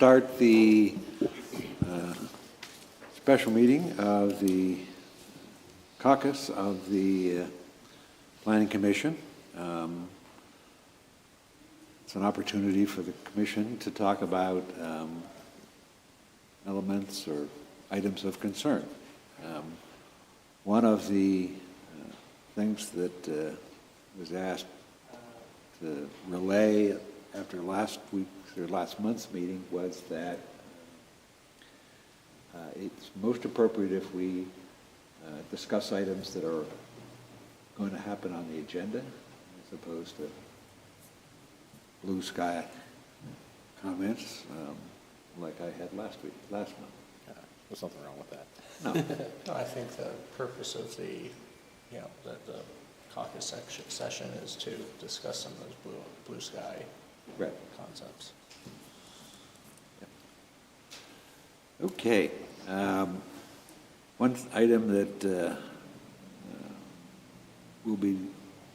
start the special meeting of the caucus of the Planning Commission. It's an opportunity for the Commission to talk about elements or items of concern. One of the things that was asked to relay after last month's meeting was that it's most appropriate if we discuss items that are going to happen on the agenda as opposed to blue sky comments like I had last month. There's nothing wrong with that. No. No, I think the purpose of the caucus session is to discuss some of those blue sky Right. concepts. Okay. One item that will be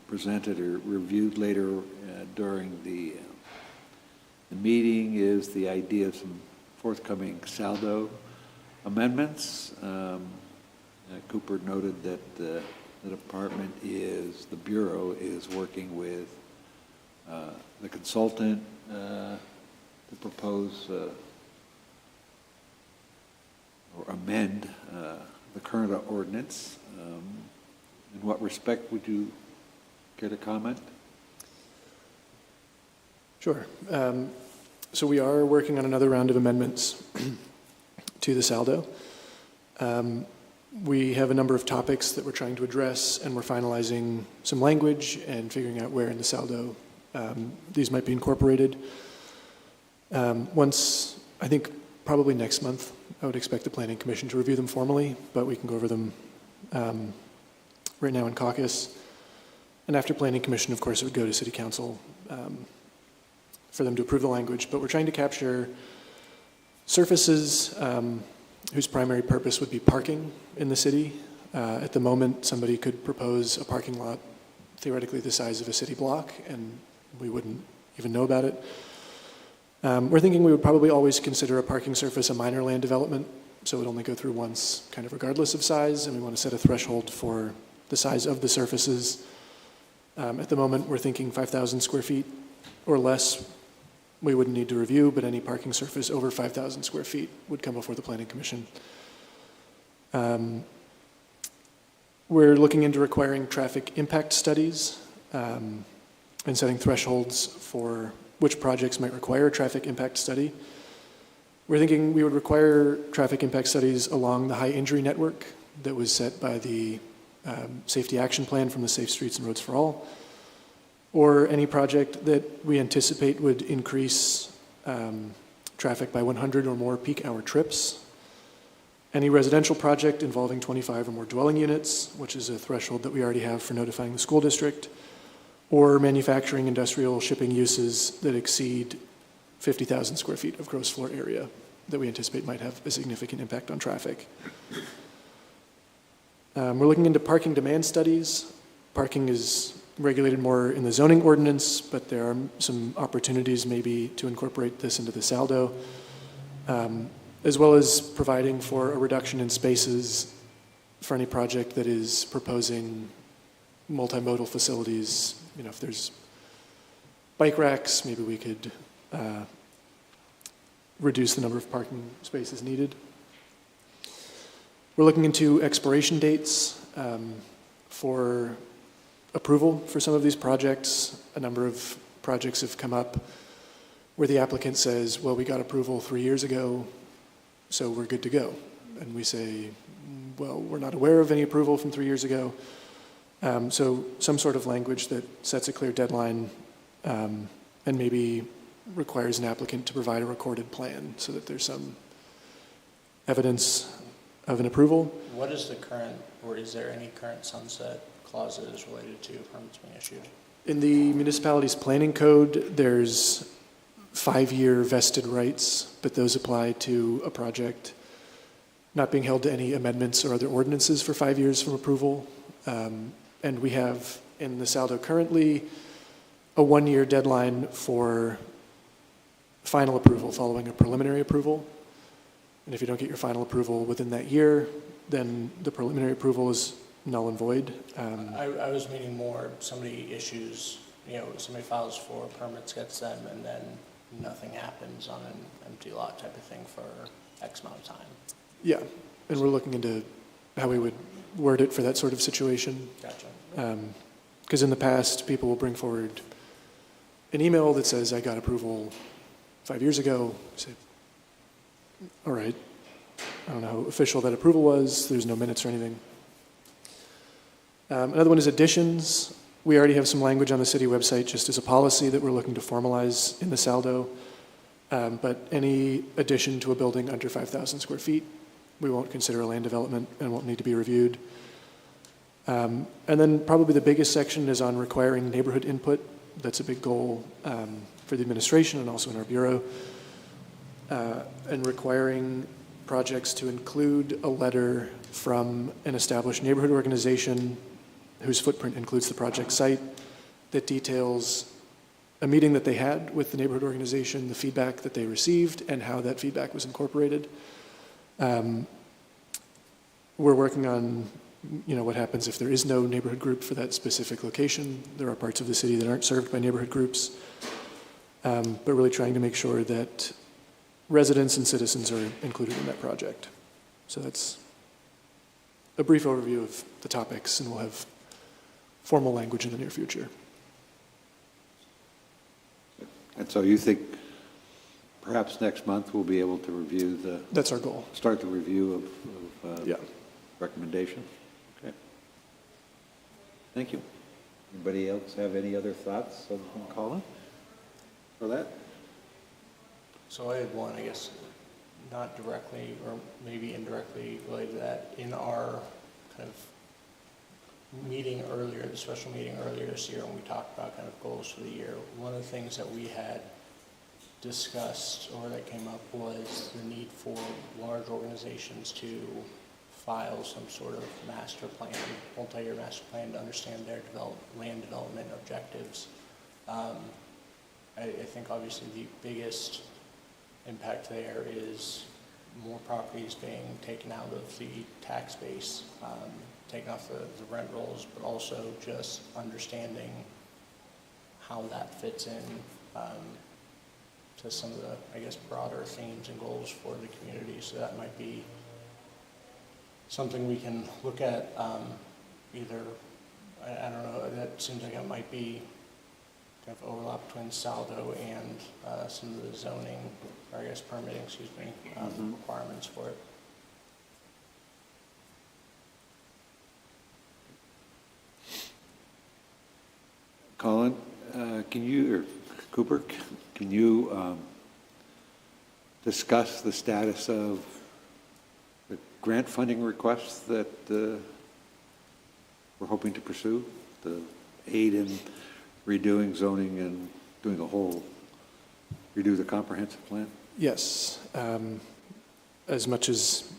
presented or reviewed later during the meeting is the idea of some forthcoming saldo amendments. Cooper noted that the Bureau is working with the consultant to propose or amend the current ordinance. In what respect would you care to comment? Sure. So we are working on another round of amendments to the saldo. We have a number of topics that we're trying to address, and we're finalizing some language and figuring out where in the saldo these might be incorporated. Once, I think probably next month, I would expect the Planning Commission to review them formally, but we can go over them right now in caucus. And after Planning Commission, of course, it would go to City Council for them to approve the language. But we're trying to capture surfaces whose primary purpose would be parking in the city. At the moment, somebody could propose a parking lot theoretically the size of a city block, and we wouldn't even know about it. We're thinking we would probably always consider a parking surface a minor land development, so it would only go through once, kind of regardless of size, and we want to set a threshold for the size of the surfaces. At the moment, we're thinking 5,000 square feet or less we wouldn't need to review, but any parking surface over 5,000 square feet would come before the Planning Commission. We're looking into requiring traffic impact studies and setting thresholds for which projects might require a traffic impact study. We're thinking we would require traffic impact studies along the high injury network that was set by the Safety Action Plan from the Safe Streets and Roads for All, or any project that we anticipate would increase traffic by 100 or more peak hour trips. Any residential project involving 25 or more dwelling units, which is a threshold that we already have for notifying the school district, or manufacturing, industrial, shipping uses that exceed 50,000 square feet of gross floor area that we anticipate might have a significant impact on traffic. We're looking into parking demand studies. Parking is regulated more in the zoning ordinance, but there are some opportunities maybe to incorporate this into the saldo, as well as providing for a reduction in spaces for any project that is proposing multimodal facilities. You know, if there's bike racks, maybe we could reduce the number of parking spaces needed. We're looking into expiration dates for approval for some of these projects. A number of projects have come up where the applicant says, well, we got approval 3 years ago, so we're good to go. And we say, well, we're not aware of any approval from 3 years ago. So some sort of language that sets a clear deadline and maybe requires an applicant to provide a recorded plan so that there's some evidence of an approval. What is the current, or is there any current sunset clauses related to permits being issued? In the municipality's planning code, there's 5-year vested rights, but those apply to a project not being held to any amendments or other ordinances for 5 years from approval. And we have in the saldo currently a 1-year deadline for final approval following a preliminary approval. And if you don't get your final approval within that year, then the preliminary approval is null and void. I was meaning more, somebody issues, somebody files for permits, gets them, and then nothing happens on an empty lot type of thing for X amount of time. Yeah, and we're looking into how we would word it for that sort of situation. Gotcha. Because in the past, people will bring forward an email that says, I got approval 5 years ago. Say, all right, I don't know how official that approval was. There's no minutes or anything. Another one is additions. We already have some language on the city website just as a policy that we're looking to formalize in the saldo. But any addition to a building under 5,000 square feet, we won't consider a land development and won't need to be reviewed. And then probably the biggest section is on requiring neighborhood input. That's a big goal for the administration and also in our bureau. And requiring projects to include a letter from an established neighborhood organization whose footprint includes the project site that details a meeting that they had with the neighborhood organization, the feedback that they received, and how that feedback was incorporated. We're working on, what happens if there is no neighborhood group for that specific location. There are parts of the city that aren't served by neighborhood groups, but really trying to make sure that residents and citizens are included in that project. So that's a brief overview of the topics, and we'll have formal language in the near future. And so you think perhaps next month we'll be able to review That's our goal. start the review of Yeah. recommendations? Okay. Thank you. Anybody else have any other thoughts on Colin for that? So I had one, I guess, not directly or maybe indirectly related to that. In our kind of meeting earlier, the special meeting earlier this year, when we talked about kind of goals for the year, one of the things that we had discussed or that came up was the need for large organizations to file some sort of master plan, multi-year master plan to understand their land development objectives. I think obviously the biggest impact there is more properties being taken out of the tax base, taken off the rent rolls, but also just understanding how that fits in to some of the, I guess, broader themes and goals for the community. So that might be something we can look at either, I don't know, that seems like it might be kind of overlap between Saldo and some of the zoning, or I guess permitting, requirements for it. Colin, can you, or Cooper, can you discuss the status of the grant funding requests that we're hoping to pursue, the aid in redoing zoning and doing a whole, redo the comprehensive plan? Yes. As much as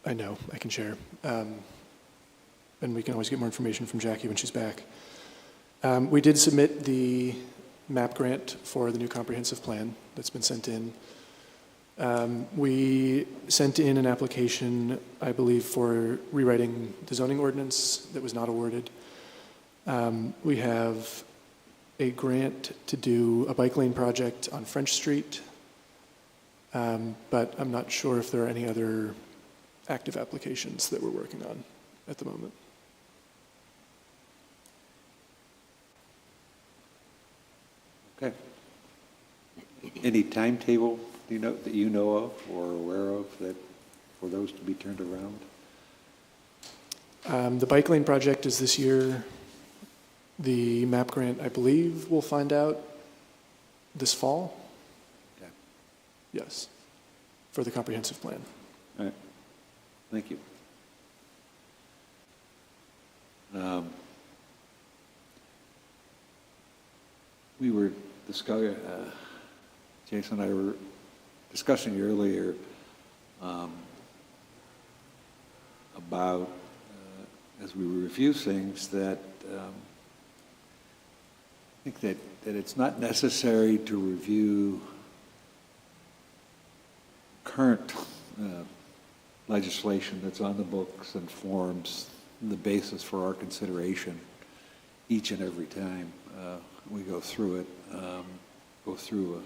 I know, I can share. And we can always get more information from Jackie when she's back. We did submit the MAP grant for the new comprehensive plan that's been sent in. We sent in an application, I believe, for rewriting the zoning ordinance that was not awarded. We have a grant to do a bike lane project on French Street, but I'm not sure if there are any other active applications that we're working on at the moment. Okay. Any timetable that you know of or aware of that for those to be turned around? The bike lane project is this year. The MAP grant, I believe, we'll find out this fall. Okay. Yes, for the comprehensive plan. All right. Thank you. We were discussing, Jason and I were discussing earlier about, as we review things, that I think that it's not necessary to review current legislation that's on the books and forms the basis for our consideration each and every time we go through it, go through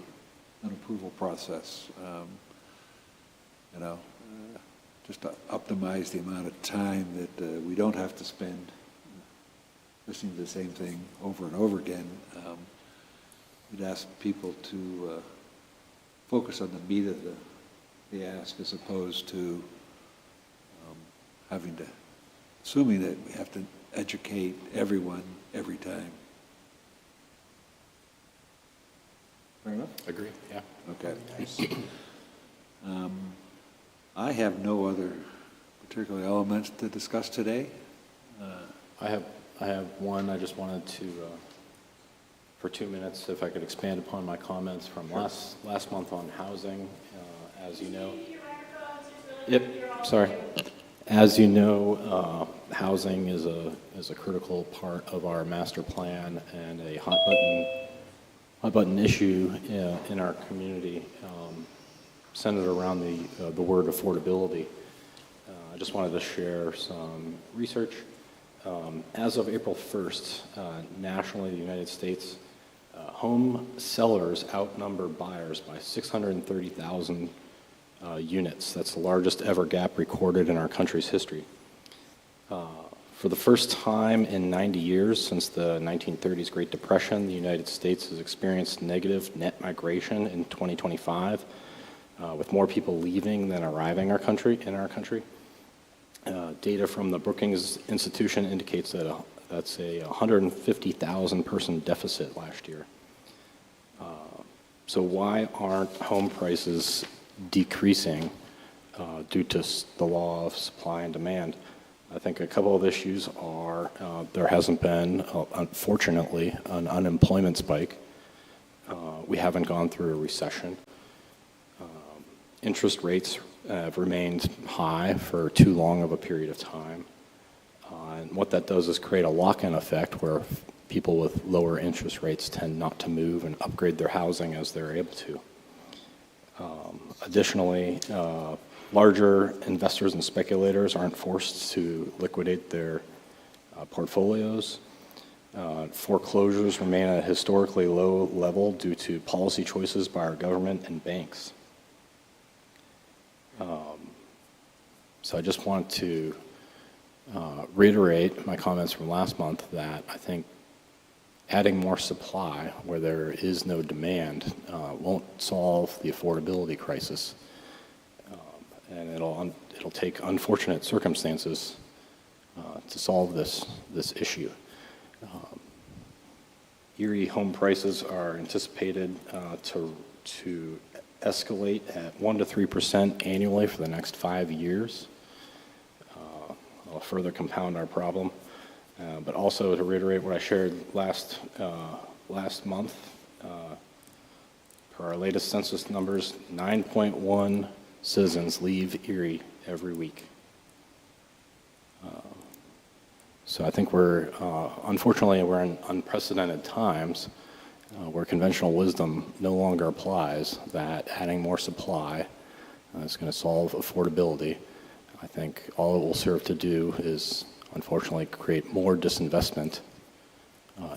an approval process. Just to optimize the amount of time that we don't have to spend listening to the same thing over and over again. We'd ask people to focus on the meat of the ask as opposed to assuming that we have to educate everyone every time. Fair enough? Agree, yeah. Okay. Nice. I have no other particular elements to discuss today. I have one. I just wanted to, for 2 minutes, if I could expand upon my comments from last month on housing. As you know, yep. Sorry. As you know, housing is a critical part of our master plan and a hot button issue in our community, centered around the word affordability. I just wanted to share some research. As of April 1st, nationally, in the United States, home sellers outnumber buyers by 630,000 units. That's the largest ever gap recorded in our country's history. For the first time in 90 years since the 1930s Great Depression, the United States has experienced negative net migration in 2025, with more people leaving than arriving in our country. Data from the Brookings Institution indicates that that's a 150,000 person deficit last year. So why aren't home prices decreasing due to the law of supply and demand? I think a couple of issues are there hasn't been, unfortunately, an unemployment spike. We haven't gone through a recession. Interest rates have remained high for too long of a period of time. And what that does is create a lock-in effect where people with lower interest rates tend not to move and upgrade their housing as they're able to. Additionally, larger investors and speculators aren't forced to liquidate their portfolios. Foreclosures remain at a historically low level due to policy choices by our government and banks. So I just want to reiterate my comments from last month that I think adding more supply where there is no demand won't solve the affordability crisis. And it'll take unfortunate circumstances to solve this issue. Erie home prices are anticipated to escalate at 1% to 3% annually for the next 5 years. I'll further compound our problem. But also to reiterate what I shared last month, per our latest census numbers, 9.1 citizens leave Erie every week. So I think unfortunately, we're in unprecedented times where conventional wisdom no longer applies, that adding more supply is going to solve affordability. I think all it will serve to do is, unfortunately, create more disinvestment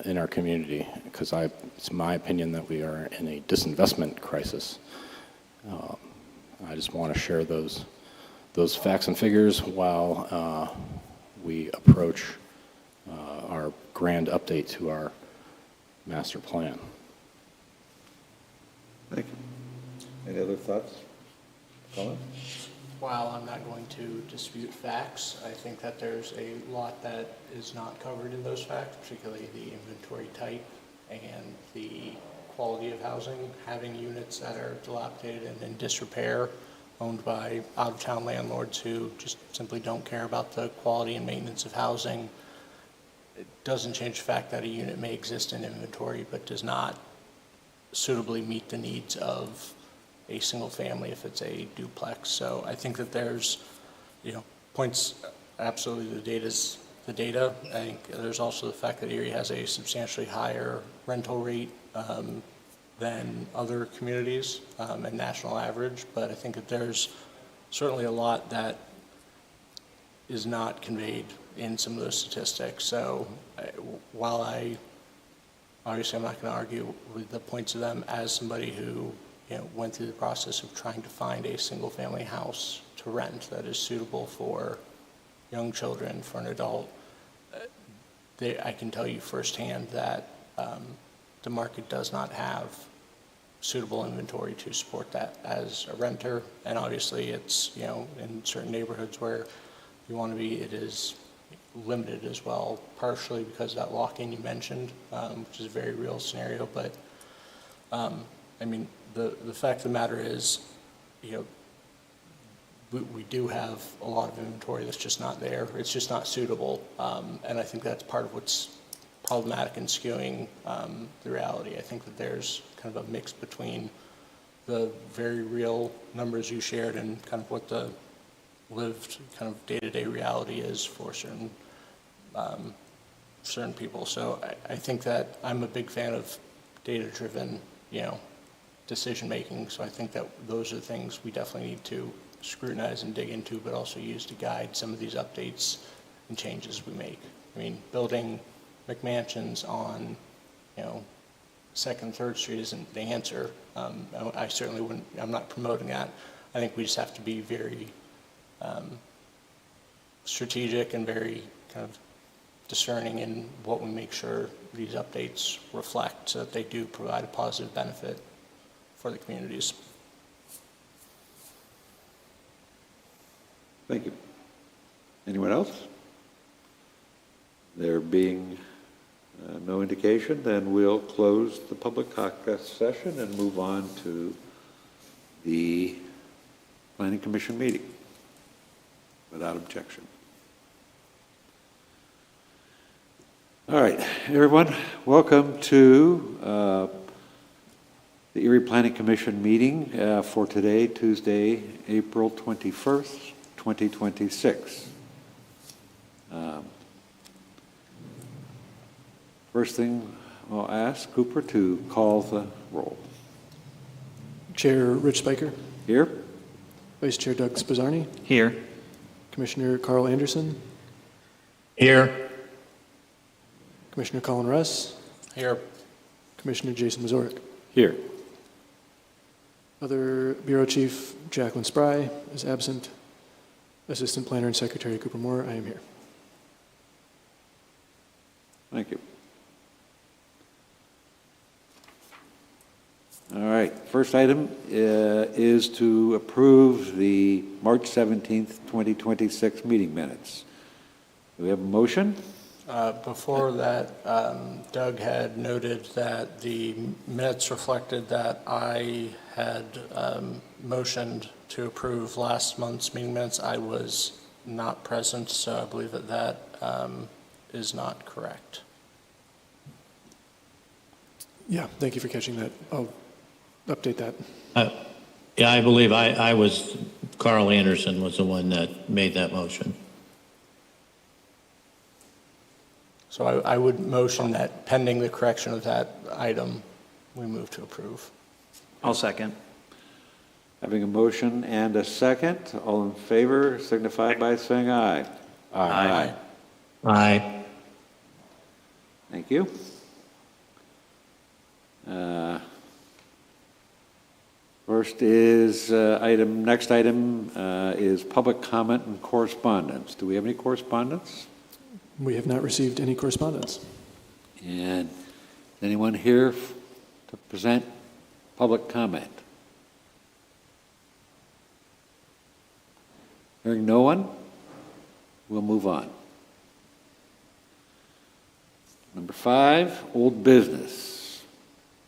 in our community, because it's my opinion that we are in a disinvestment crisis. I just want to share those facts and figures while we approach our grand update to our master plan. Thank you. Any other thoughts? Comments? While I'm not going to dispute facts, I think that there's a lot that is not covered in those facts, particularly the inventory type and the quality of housing, having units that are dilapidated and in disrepair, owned by out-of-town landlords who just simply don't care about the quality and maintenance of housing. It doesn't change the fact that a unit may exist in inventory, but does not suitably meet the needs of a single family if it's a duplex. So I think that there's, points, absolutely the data's the data. I think there's also the fact that Erie has a substantially higher rental rate than other communities and national average, but I think that there's certainly a lot that is not conveyed in some of those statistics. So while obviously I'm not going to argue with the points of them as somebody who went through the process of trying to find a single-family house to rent that is suitable for young children, for an adult, I can tell you firsthand that the market does not have suitable inventory to support that as a renter. And obviously it's, in certain neighborhoods where you want to be, it is limited as well, partially because of that lock-in you mentioned, which is a very real scenario. But I mean, the fact of the matter is, we do have a lot of inventory that's just not there. It's just not suitable. And I think that's part of what's problematic in skewing the reality. I think that there's kind of a mix between the very real numbers you shared and kind of what the lived kind of day-to-day reality is for certain people. So I think that I'm a big fan of data-driven, decision-making. So I think that those are the things we definitely need to scrutinize and dig into, but also use to guide some of these updates and changes we make. I mean, building McMansions on, 2nd, 3rd Street isn't the answer. I certainly wouldn't, I'm not promoting that. I think we just have to be very strategic and very kind of discerning in what we make sure these updates reflect so that they do provide a positive benefit for the communities. Thank you. Anyone else? There being no indication, then we'll close the public caucus session and move on to the Planning Commission meeting without objection. All right, everyone, welcome to the Erie Planning Commission meeting for today, Tuesday, April 21st, 2026. First thing, I'll ask Cooper to call the roll. Chair Rich Spiker, Here? Vice Chair Doug Spizzarni, Here. Commissioner Carl Anderson, Here. Commissioner Colin Russ, Here. Commissioner Jason Mazurek. Here. Other Bureau Chief Jacqueline Spry is absent. Assistant Planner and Secretary Cooper Moore, I am here. Thank you. All right, first item is to approve the March 17th, 2026 meeting minutes. Do we have a motion? Before that, Doug had noted that the minutes reflected that I had motioned to approve last month's meeting minutes. I was not present, so I believe that that is not correct. Yeah, thank you for catching that. I'll update that. Yeah, I believe Carl Anderson was the one that made that motion. So I would motion that pending the correction of that item, we move to approve. I'll second. Having a motion and a second, all in favor signify by saying aye. Aye. Aye. Thank you. First is next item is public comment and correspondence. Do we have any correspondence? We have not received any correspondence. And anyone here to present public comment? Hearing no one, we'll move on. Number 5, old business.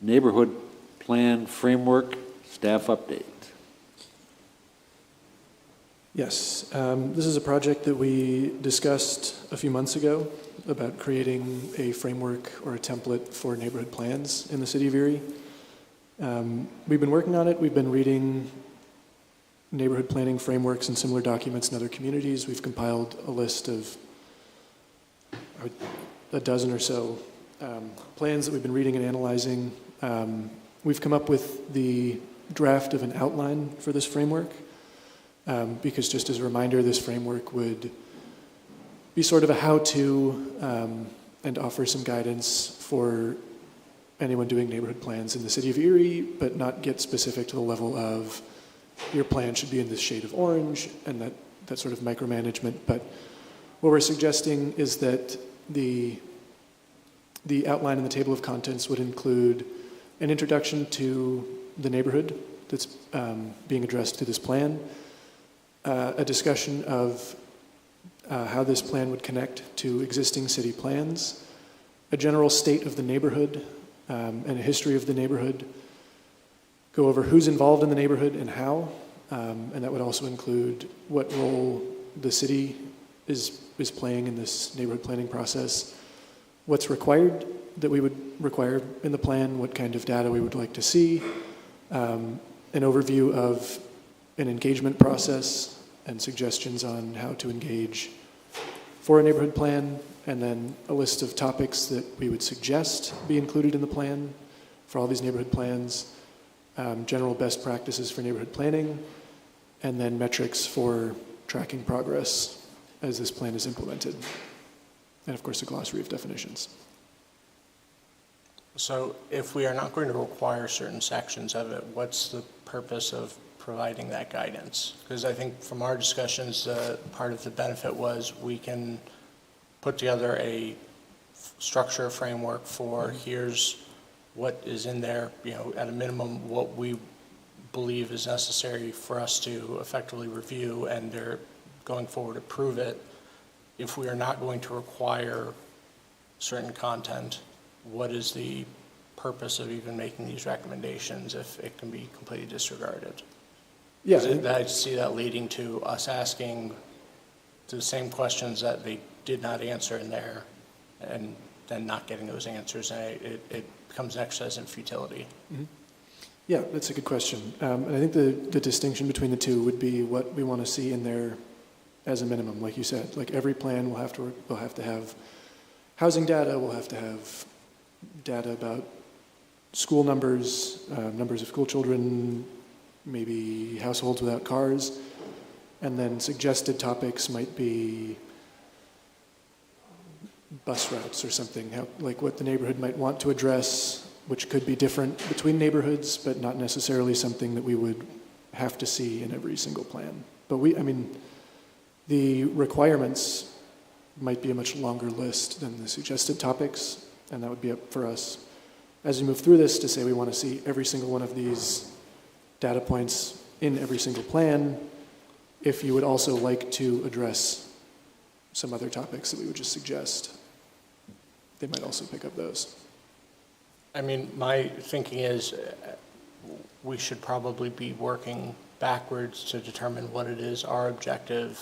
Neighborhood plan framework, staff update. Yes, this is a project that we discussed a few months ago about creating a framework or a template for neighborhood plans in the city of Erie. We've been working on it. We've been reading neighborhood planning frameworks and similar documents in other communities. We've compiled a list of a dozen or so plans that we've been reading and analyzing. We've come up with the draft of an outline for this framework, because just as a reminder, this framework would be sort of a how-to and offer some guidance for anyone doing neighborhood plans in the city of Erie, but not get specific to the level of your plan should be in this shade of orange and that sort of micromanagement. But what we're suggesting is that the outline in the table of contents would include an introduction to the neighborhood that's being addressed through this plan, a discussion of how this plan would connect to existing city plans, a general state of the neighborhood and a history of the neighborhood, go over who's involved in the neighborhood and how, and that would also include what role the city is playing in this neighborhood planning process, what's required that we would require in the plan, what kind of data we would like to see, an overview of an engagement process and suggestions on how to engage for a neighborhood plan, and then a list of topics that we would suggest be included in the plan for all these neighborhood plans, general best practices for neighborhood planning, and then metrics for tracking progress as this plan is implemented. And of course, a glossary of definitions. So if we are not going to require certain sections of it, what's the purpose of providing that guidance? Because I think from our discussions, part of the benefit was we can put together a structure framework for here's what is in there, at a minimum, what we believe is necessary for us to effectively review, and they're going forward to prove it. If we are not going to require certain content, what is the purpose of even making these recommendations if it can be completely disregarded? Yeah. I see that leading to us asking the same questions that they did not answer in there, and then not getting those answers, and it becomes an exercise in futility. Mm-hmm. Yeah, that's a good question. And I think the distinction between the two would be what we want to see in there as a minimum. Like you said, like every plan will have to have housing data, we'll have to have data about school numbers, numbers of school children, maybe households without cars, and then suggested topics might be bus routes or something, like what the neighborhood might want to address, which could be different between neighborhoods, but not necessarily something that we would have to see in every single plan. But the requirements might be a much longer list than the suggested topics, and that would be up for us as we move through this to say we want to see every single one of these data points in every single plan. If you would also like to address some other topics that we would just suggest, they might also pick up those. My thinking is we should probably be working backwards to determine what it is our objective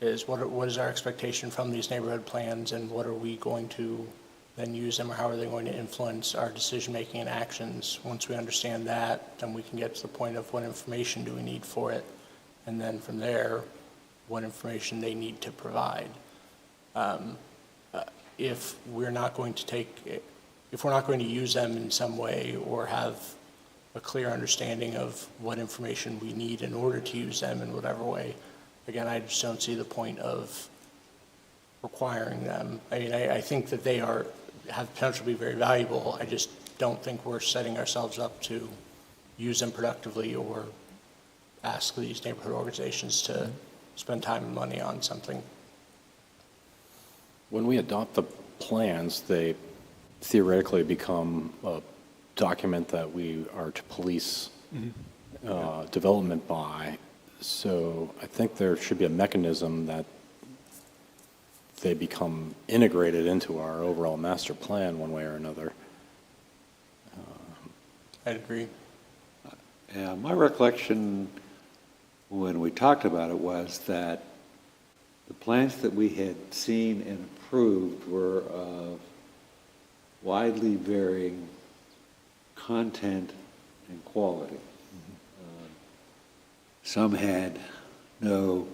is, what is our expectation from these neighborhood plans, and what are we going to then use them, or how are they going to influence our decision-making and actions. Once we understand that, then we can get to the point of what information do we need for it, and then from there, what information they need to provide. If we're not going to use them in some way or have a clear understanding of what information we need in order to use them in whatever way, again, I just don't see the point of requiring them. I think that they have potential to be very valuable. I just don't think we're setting ourselves up to use them productively or ask these neighborhood organizations to spend time and money on something. When we adopt the plans, they theoretically become a document that we are to police development by. So I think there should be a mechanism that they become integrated into our overall master plan one way or another. I'd agree. Yeah, my recollection when we talked about it was that the plans that we had seen and approved were of widely varying content and quality. Some had no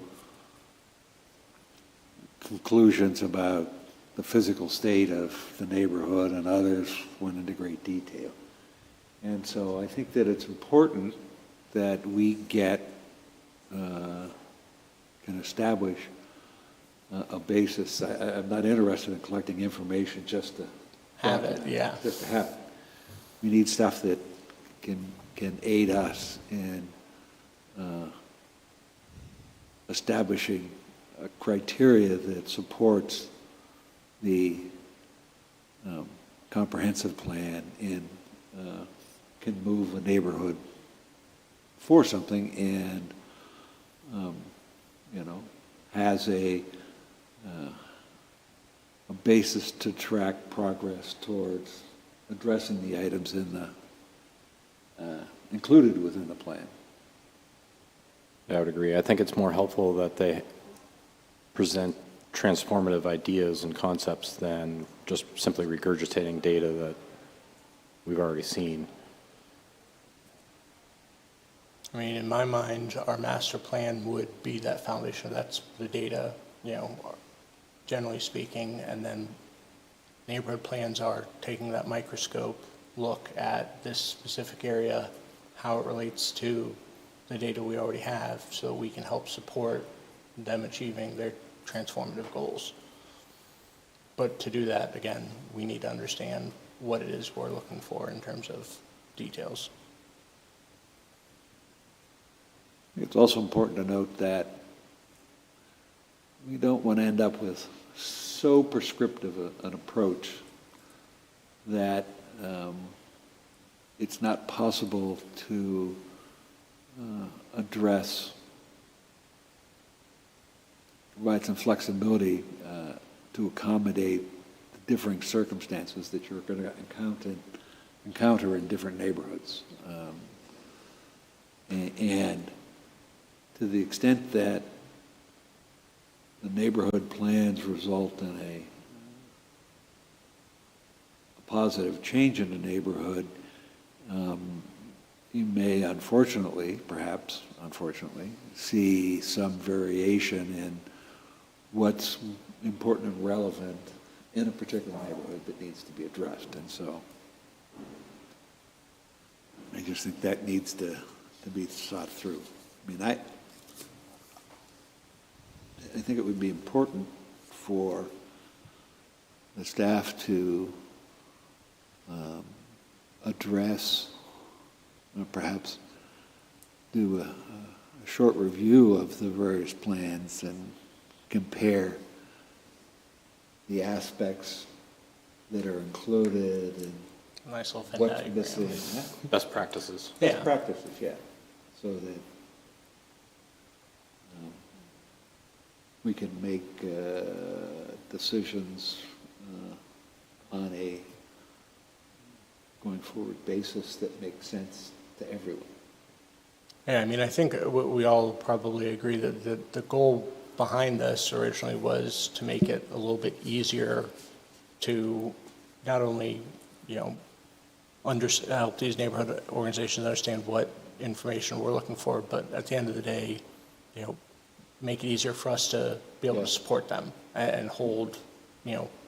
conclusions about the physical state of the neighborhood, and others went into great detail. And so I think that it's important that we can establish a basis. I'm not interested in collecting information just to Have it, yeah. just to have it. We need stuff that can aid us in establishing a criteria that supports the comprehensive plan and can move a neighborhood for something and, has a basis to track progress towards addressing the items included within the plan. I would agree. I think it's more helpful that they present transformative ideas and concepts than just simply regurgitating data that we've already seen. I mean, in my mind, our master plan would be that foundation. That's the data, generally speaking, and then neighborhood plans are taking that microscope look at this specific area, how it relates to the data we already have, so we can help support them achieving their transformative goals. But to do that, again, we need to understand what it is we're looking for in terms of details. It's also important to note that we don't want to end up with so prescriptive an approach that it's not possible to provide some flexibility to accommodate the differing circumstances that you're going to encounter in different neighborhoods. And to the extent that the neighborhood plans result in a positive change in the neighborhood, you may perhaps unfortunately, see some variation in what's important and relevant in a particular neighborhood that needs to be addressed. And so I just think that needs to be thought through. I mean, I think it would be important for the staff to address, or perhaps do a short review of the various plans and compare the aspects that are included and Nice little Venn what's diagram. missing. Best practices. Best Yeah. practices, yeah. So that we can make decisions on a going forward basis that makes sense to everyone. Yeah, I mean, I think we all probably agree that the goal behind this originally was to make it a little bit easier to not only, help these neighborhood organizations understand what information we're looking for, but at the end of the day, make it easier for us to be able to support them and hold,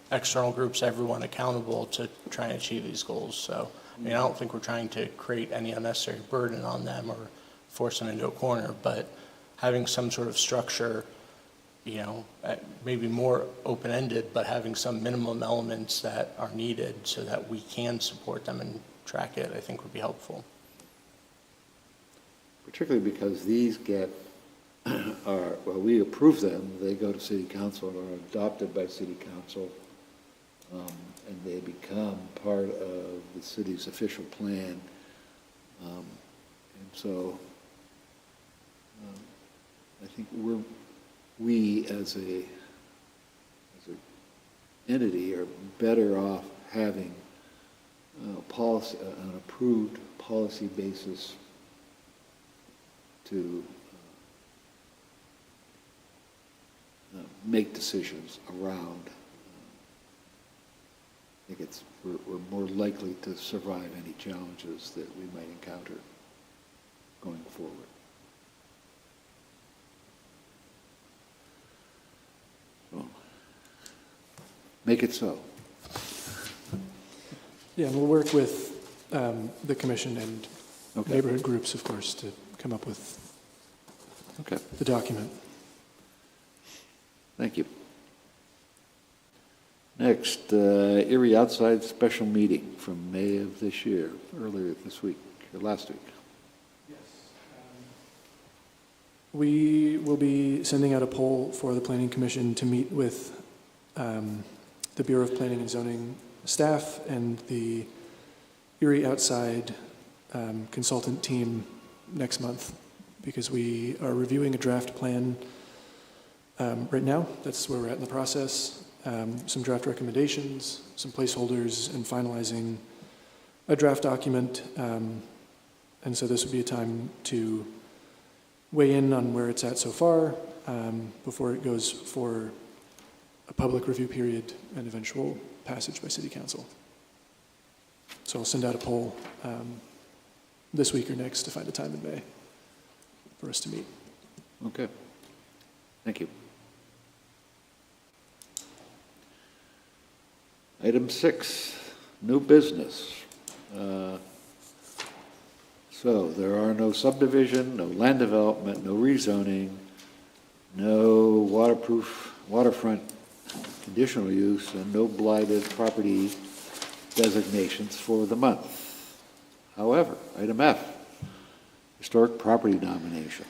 external groups, everyone accountable to try and achieve these goals. So, I mean, I don't think we're trying to create any unnecessary burden on them or force them into a corner, but having some sort of structure, maybe more open-ended, but having some minimum elements that are needed so that we can support them and track it, I think would be helpful. Particularly because these we approve them, they go to city council and are adopted by city council, and they become part of the city's official plan. And so I think we as an entity are better off having an approved policy basis to make decisions around. I think we're more likely to survive any challenges that we might encounter going forward. Well, make it so. Yeah, and we'll work with the commission and Okay. neighborhood groups, of course, to come up with Okay, the document. thank you. Next, Erie Outside Special Meeting from May of this year, earlier this week, or last week. We will be sending out a poll for the Planning Commission to meet with the Bureau of Planning and Zoning staff and the Erie Outside consultant team next month, because we are reviewing a draft plan right now. That's where we're at in the process. Some draft recommendations, some placeholders, and finalizing a draft document. And so this would be a time to weigh in on where it's at so far before it goes for a public review period and eventual passage by City Council. So I'll send out a poll this week or next to find a time in May for us to meet. Okay, thank you. Item 6, new business. So there are no subdivision, no land development, no rezoning, no waterfront conditional use, and no blighted property designations for the month. However, item F, historic property nomination.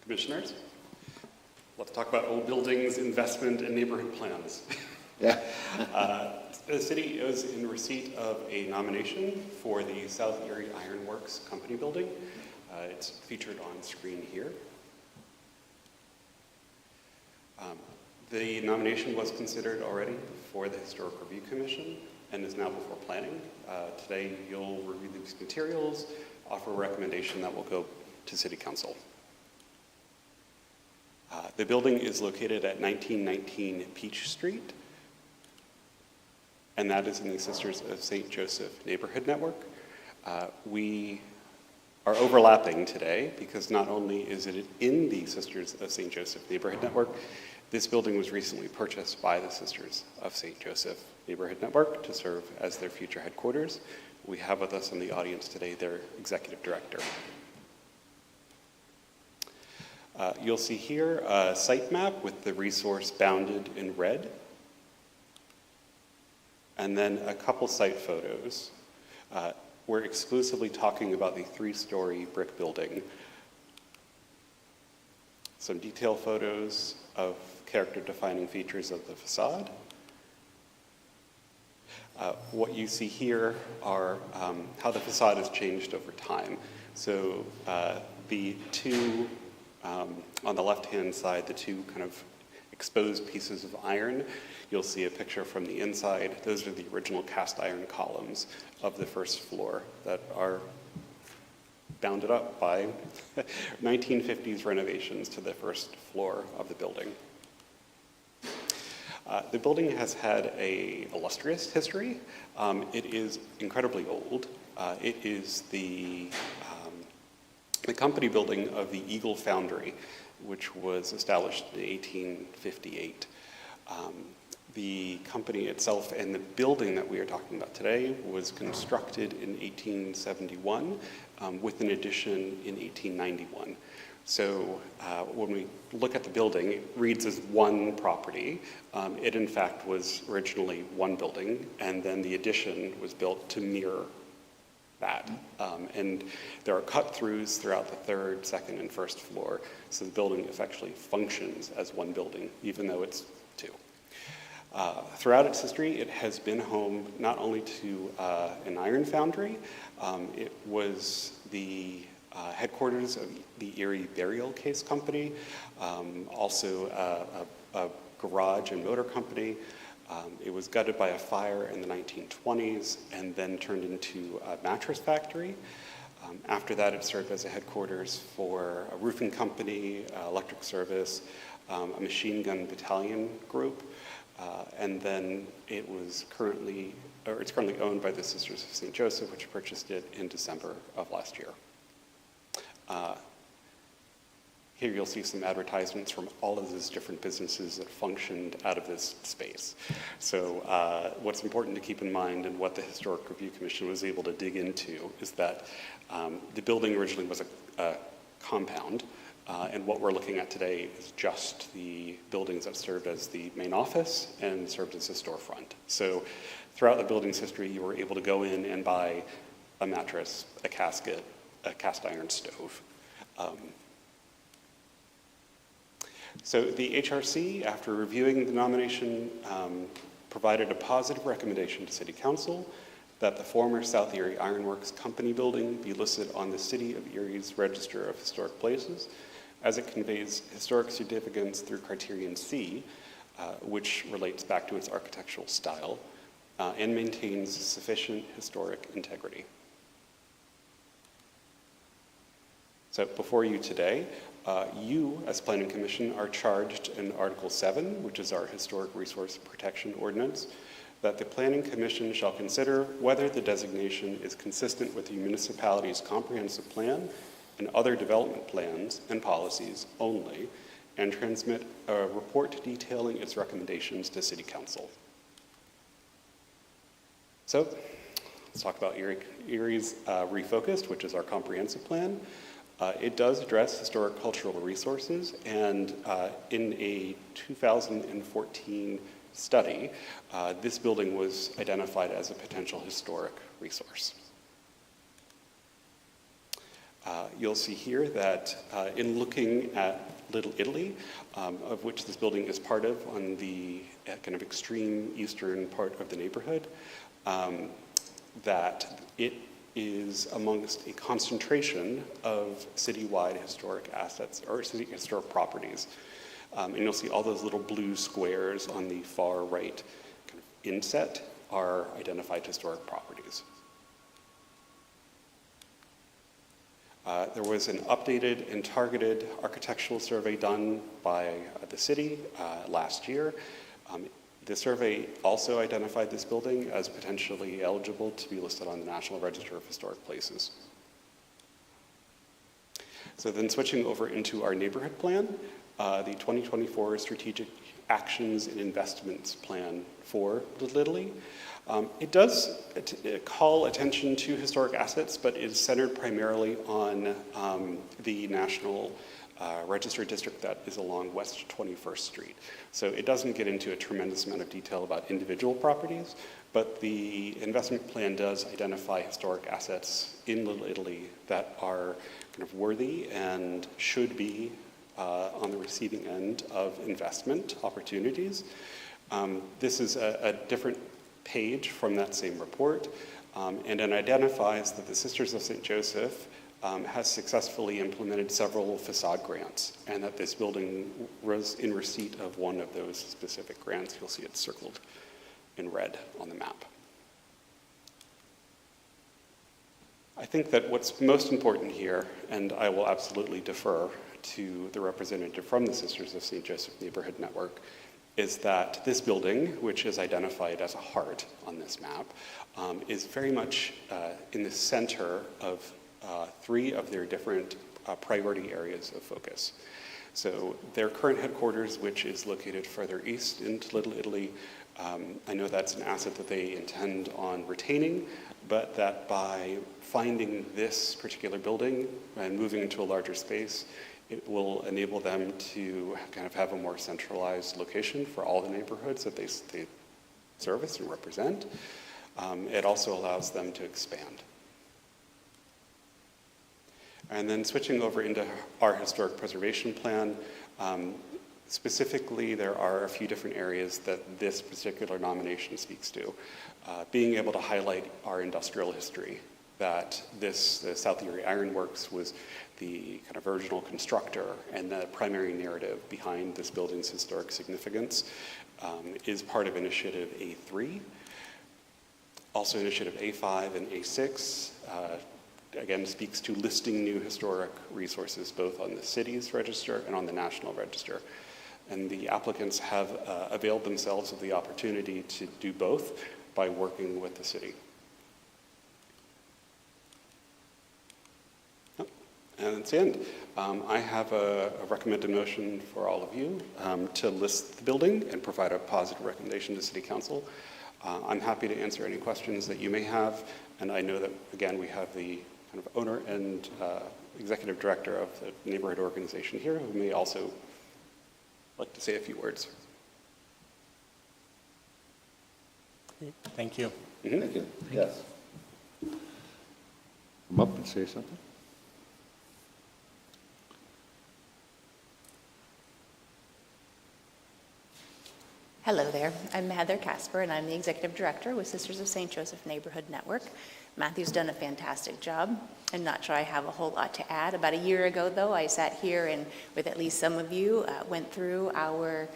Commissioners, let's talk about old buildings, investment, and neighborhood plans. Yeah. The city is in receipt of a nomination for the South Erie Iron Works Company building. It's featured on screen here. The nomination was considered already for the Historic Review Commission and is now before planning. Today you'll review these materials, offer a recommendation that will go to City Council. The building is located at 1919 Peach Street, and that is in the Sisters of St. Joseph Neighborhood Network. We are overlapping today because not only is it in the Sisters of St. Joseph Neighborhood Network, this building was recently purchased by the Sisters of St. Joseph Neighborhood Network to serve as their future headquarters. We have with us in the audience today their executive director. You'll see here a site map with the resource bounded in red, and then a couple site photos. We're exclusively talking about the 3-story brick building. Some detail photos of character-defining features of the facade. What you see here are how the facade has changed over time. So the two on the left-hand side, the two kind of exposed pieces of iron, you'll see a picture from the inside. Those are the original cast iron columns of the first floor that are bounded up by 1950s renovations to the first floor of the building. The building has had an illustrious history. It is incredibly old. It is the company building of the Eagle Foundry, which was established in 1858. The company itself and the building that we are talking about today was constructed in 1871 with an addition in 1891. So when we look at the building, it reads as one property. It in fact was originally one building, and then the addition was built to mirror that. And there are cut-throughs throughout the third, second, and first floor, so the building effectively functions as one building, even though it's two. Throughout its history, it has been home not only to an iron foundry, it was the headquarters of the Erie Burial Case Company, also a garage and motor company. It was gutted by a fire in the 1920s and then turned into a mattress factory. After that, it served as a headquarters for a roofing company, electric service, a machine gun battalion group, And then it's currently owned by the Sisters of St. Joseph, which purchased it in December of last year. Here you'll see some advertisements from all of these different businesses that functioned out of this space. So what's important to keep in mind, and what the Historic Review Commission was able to dig into, is that the building originally was a compound, and what we're looking at today is just the buildings that served as the main office and served as a storefront. So throughout the building's history, you were able to go in and buy a mattress, a casket, a cast iron stove. So the HRC, after reviewing the nomination, provided a positive recommendation to City Council that the former South Erie Ironworks Company building be listed on the City of Erie's Register of Historic Places, as it conveys historic significance through Criterion C, which relates back to its architectural style, and maintains sufficient historic integrity. So before you today, you, as Planning Commission, are charged in Article 7, which is our Historic Resource Protection Ordinance, that the Planning Commission shall consider whether the designation is consistent with the municipality's comprehensive plan and other development plans and policies only, and transmit a report detailing its recommendations to City Council. So, let's talk about Erie's Refocused, which is our comprehensive plan. It does address historic cultural resources, and in a 2014 study, this building was identified as a potential historic resource. You'll see here that in looking at Little Italy, of which this building is part of on the kind of extreme eastern part of the neighborhood, that it is amongst a concentration of citywide historic assets or city historic properties. And you'll see all those little blue squares on the far right kind of inset are identified historic properties. There was an updated and targeted architectural survey done by the city last year. The survey also identified this building as potentially eligible to be listed on the National Register of Historic Places. So then switching over into our neighborhood plan, the 2024 Strategic Actions and Investments Plan for Little Italy. It does call attention to historic assets, but is centered primarily on the National Register district that is along West 21st Street. So it doesn't get into a tremendous amount of detail about individual properties, but the investment plan does identify historic assets in Little Italy that are kind of worthy and should be on the receiving end of investment opportunities. This is a different page from that same report, and it identifies that the Sisters of St. Joseph has successfully implemented several facade grants, and that this building was in receipt of one of those specific grants. You'll see it circled in red on the map. I think that what's most important here, and I will absolutely defer to the representative from the Sisters of St. Joseph Neighborhood Network, is that this building, which is identified as a heart on this map, is very much in the center of three of their different priority areas of focus. So their current headquarters, which is located further east into Little Italy, I know that's an asset that they intend on retaining, but that by finding this particular building and moving into a larger space, it will enable them to kind of have a more centralized location for all the neighborhoods that they service and represent. It also allows them to expand. And then switching over into our historic preservation plan, specifically there are a few different areas that this particular nomination speaks to. Being able to highlight our industrial history, that the South Erie Iron Works was the kind of original constructor and the primary narrative behind this building's historic significance, is part of Initiative A3. Also Initiative A5 and A6, again, speaks to listing new historic resources both on the city's register and on the national register. And the applicants have availed themselves of the opportunity to do both by working with the city. And that's the end. I have a recommended motion for all of you to list the building and provide a positive recommendation to City Council. I'm happy to answer any questions that you may have, and I know that, again, we have the kind of owner and executive director of the neighborhood organization here who may also like to say a few words. Thank you. Thank you. Yes. Come up and say something. Hello there. I'm Heather Casper, and I'm the Executive Director with Sisters of St. Joseph Neighborhood Network. Matthew's done a fantastic job. I'm not sure I have a whole lot to add. About a year ago, though, I sat here and with at least some of you went through our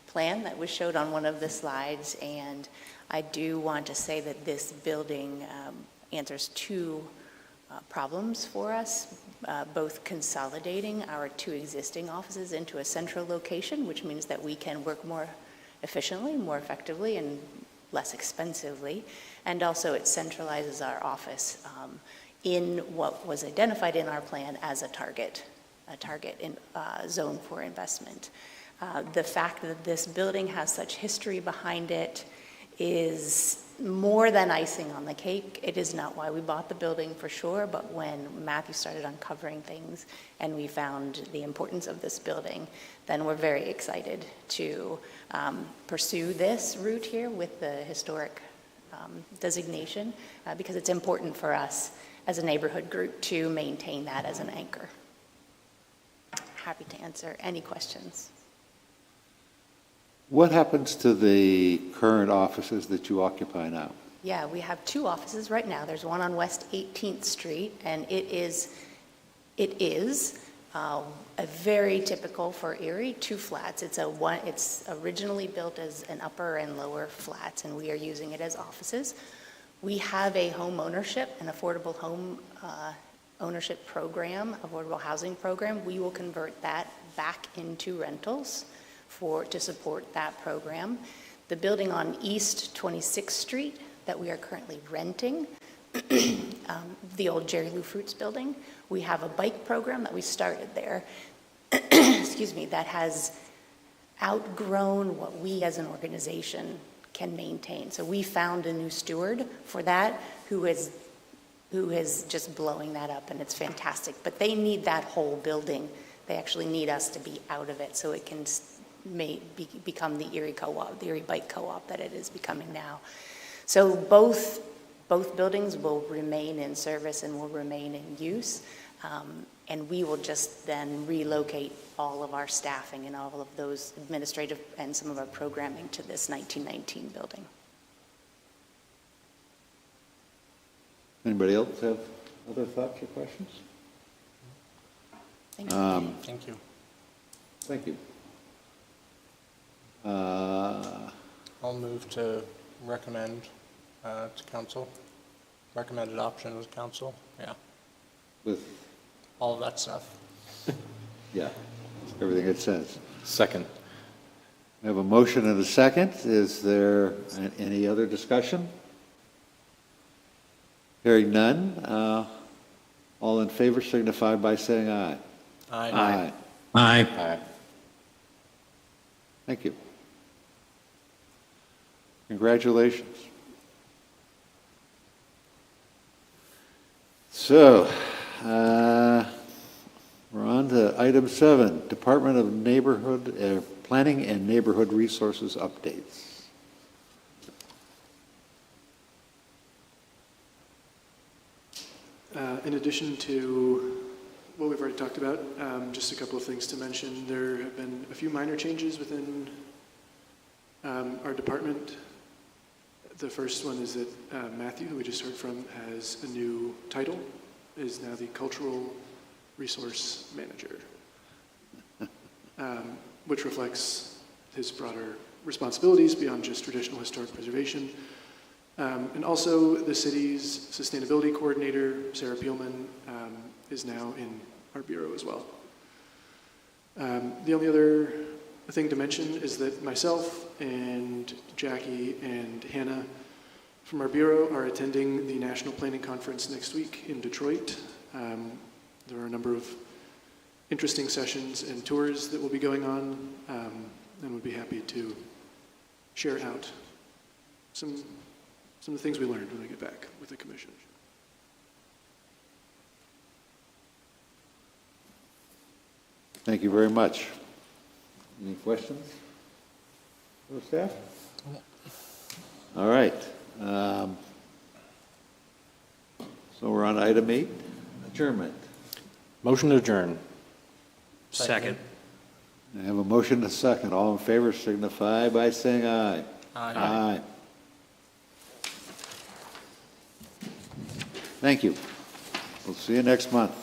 plan that was showed on one of the slides, and I do want to say that this building answers two problems for us, both consolidating our two existing offices into a central location, which means that we can work more efficiently, more effectively, and less expensively. And also it centralizes our office in what was identified in our plan as a target in, zone for investment. The fact that this building has such history behind it is more than icing on the cake. It is not why we bought the building for sure, but when Matthew started uncovering things and we found the importance of this building, then we're very excited to pursue this route here with the historic designation because it's important for us as a neighborhood group to maintain that as an anchor. Happy to answer any questions. What happens to the current offices that you occupy now? Yeah, we have two offices right now. There's one on West 18th Street, and it is a very typical for Erie, two flats. It's originally built as an upper and lower flats, and we are using it as offices. We have a home ownership, an affordable home ownership program, affordable housing program. We will convert that back into rentals to support that program. The building on East 26th Street that we are currently renting, the old Jerry Lou Fruits building, we have a bike program that we started there, excuse me, that has outgrown what we as an organization can maintain. So we found a new steward for that who is just blowing that up, and it's fantastic. But they need that whole building. They actually need us to be out of it so it can become the Erie Co-op, the Erie Bike Co-op that it is becoming now. So both buildings will remain in service and will remain in use, and we will just then relocate all of our staffing and all of those administrative and some of our programming to this 1919 building. Anybody else have other thoughts or questions? Thank you. Thank you. Thank you. I'll move to recommend to council. Recommend adoption with council. Yeah, With, all of that stuff. yeah, everything it says. Second. We have a motion and a second. Is there any other discussion? Hearing none. All in favor signify by saying aye. Aye. Aye. Aye. Thank you. Congratulations. So, we're on to item 7, Department of Neighborhood Planning and Neighborhood Resources updates. In addition to what we've already talked about, just a couple of things to mention. There have been a few minor changes within our department. The first one is that Matthew, who we just heard from, has a new title, is now the Cultural Resource Manager, which reflects his broader responsibilities beyond just traditional historic preservation. And also the city's sustainability coordinator, Sarah Peelman, is now in our bureau as well. The only other a thing to mention is that myself and Jackie and Hannah from our bureau are attending the National Planning Conference next week in Detroit. There are a number of interesting sessions and tours that will be going on, and would be happy to share out some of the things we learned when we get back with the commission. Thank you very much. Any questions for the staff? All right. So we're on item 8, adjournment. Motion to adjourn. Second. I have a motion and a second. All in favor signify by saying aye. Aye. Thank you. We'll see you next month.